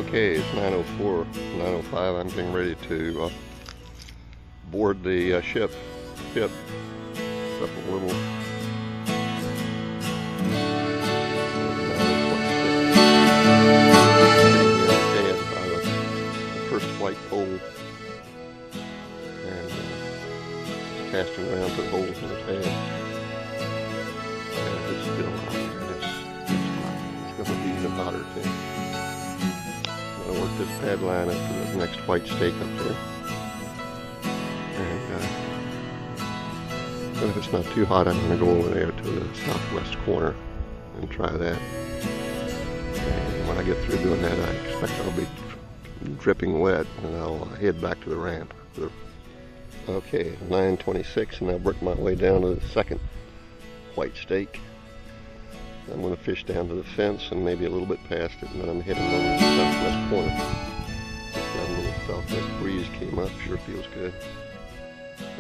Okay, it's 9:04, 9:05. I'm getting ready to board the ship. It's up a little. By the first flight pole, and casting around to the holes in the pad. And it's still out there. It's going to be the hotter thing. I'm going to work this pad line up to the next white stake up there. And if it's not too hot, I'm going to go over there to the southwest corner and try that. And when I get through doing that, I expect I'll be dripping wet, and I'll head back to the ramp. Okay, 9:26, and I've worked my way down to the second white stake. I'm going to fish down to the fence and maybe a little bit past it, and then I'm heading over to the southwest corner. That little southwest breeze came up, sure feels good.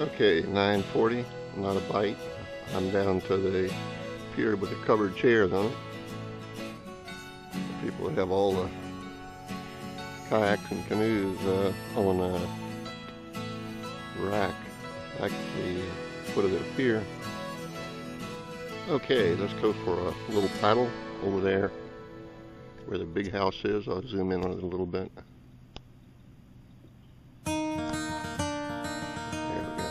Okay, 9:40, not a bite. I'm down to the pier with the covered chairs on it. The people that have all the kayaks and canoes on a rack at the foot of the pier. Okay, let's go for a little paddle over there where the big house is. I'll zoom in on it a little bit. There we go.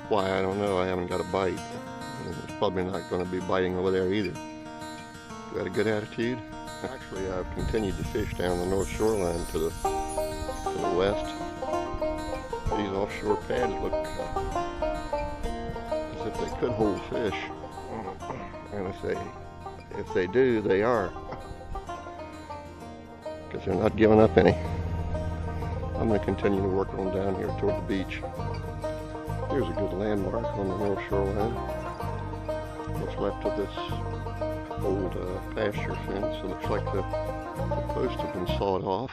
Why, I don't know. I haven't got a bite. And it's probably not going to be biting over there either. Got a good attitude? Actually, I've continued to fish down the north shoreline to the west. These offshore pads look as if they could hold fish, and if they do, they are, because they're not giving up any. I'm going to continue to work on down here toward the beach. Here's a good landmark on the north shoreline. What's left of this old pasture fence. It looks like the posts have been sawed off.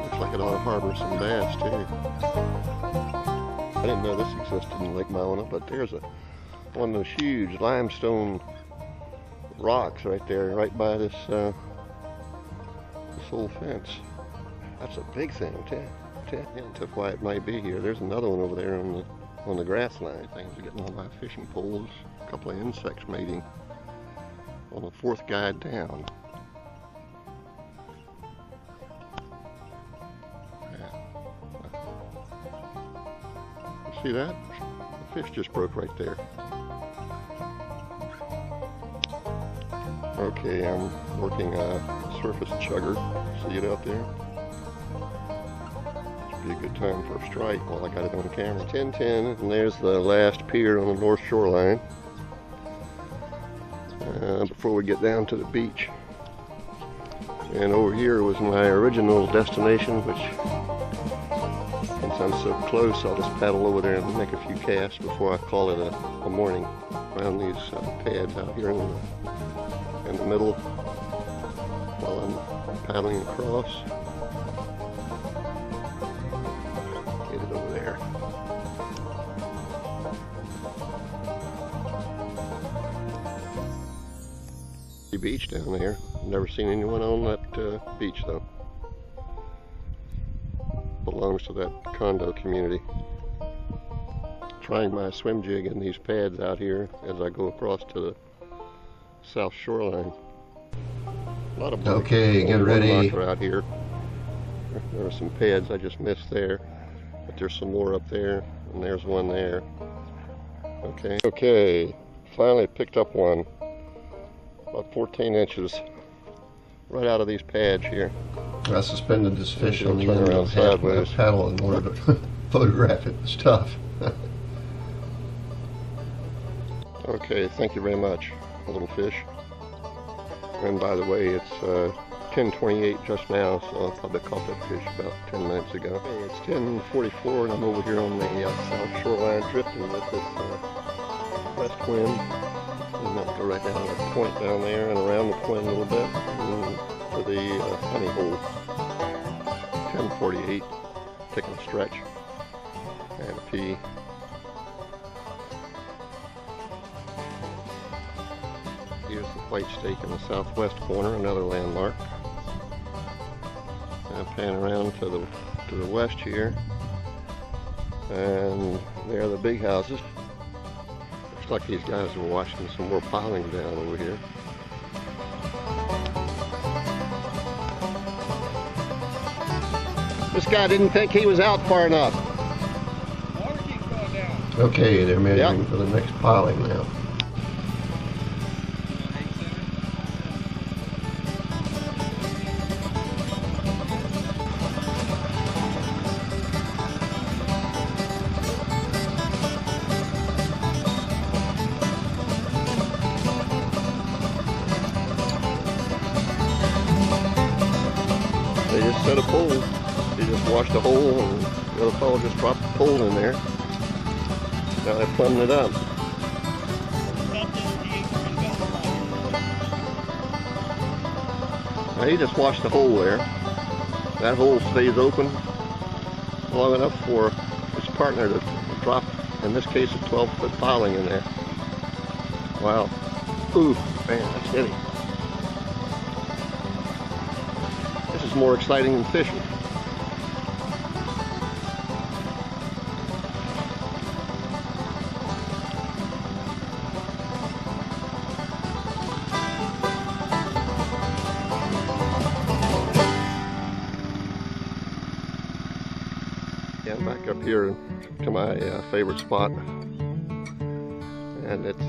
Looks like it ought to harbor some bass too. I didn't know this existed in Lake Miona, but there's one of those huge limestone rocks right there, right by this old fence. That's a big thing too. Hint of why it might be here. There's another one over there on the grass line. Things are getting on my fishing poles. A couple of insects mating on the fourth guide down. See that? The fish just broke right there. Okay, I'm working a surface chugger. See it out there? Be a good time for a strike while I got it on camera. 10:10, and there's the last pier on the north shoreline before we get down to the beach. And over here was my original destination, which, since I'm so close, I'll just paddle over there and make a few casts before I call it a morning around these pads out here in the middle while I'm paddling across. Over there. The beach down there. Never seen anyone on that beach though. Belongs to that condo community. Trying my swim jig in these pads out here as I go across to the south shoreline. A lot of okay, get ready. Out here. There are some pads I just missed there. But there's some more up there, and there's one there. Okay, finally picked up one. About 14 inches right out of these pads here. I suspended this fish on the end of half my paddle in order to photograph it. It's tough. Okay, thank you very much, little fish. And by the way, it's 10:28 just now, so I probably caught that fish about 10 minutes ago. Okay, it's 10:44, and I'm over here on the south shoreline drifting with this west wind. And I'll go right down the point down there and around the point a little bit to the honey hole. 10:48, taking a stretch and a pee. white stake in the southwest corner, another landmark. And pan around to the west here, and there are the big houses. Looks like these guys are watching some more piling down over here. This guy didn't think he was out far enough. Water keeps going down. Okay, they're measuring for the next piling now. They just set a pole. They just washed a hole, and the other fellow just dropped the pole in there. Now they're plumbing it up. Now he just washed the hole there. That hole stays open long enough for his partner to drop, in this case, a 12-foot piling in there. Wow. Ooh, man, that's heavy. This is more exciting than fishing. Yeah, I'm back up here to my favorite spot, and it's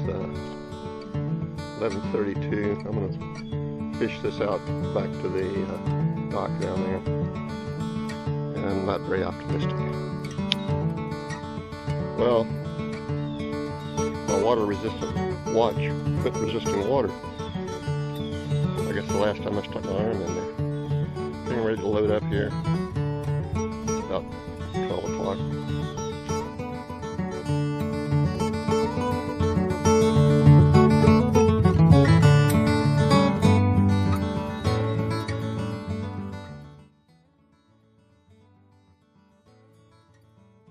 11:32. I'm going to fish this out back to the dock down there, and I'm not very optimistic. Well, my water-resistant watch quit resisting water. I guess the last time I stuck my arm in there. Getting ready to load up here. About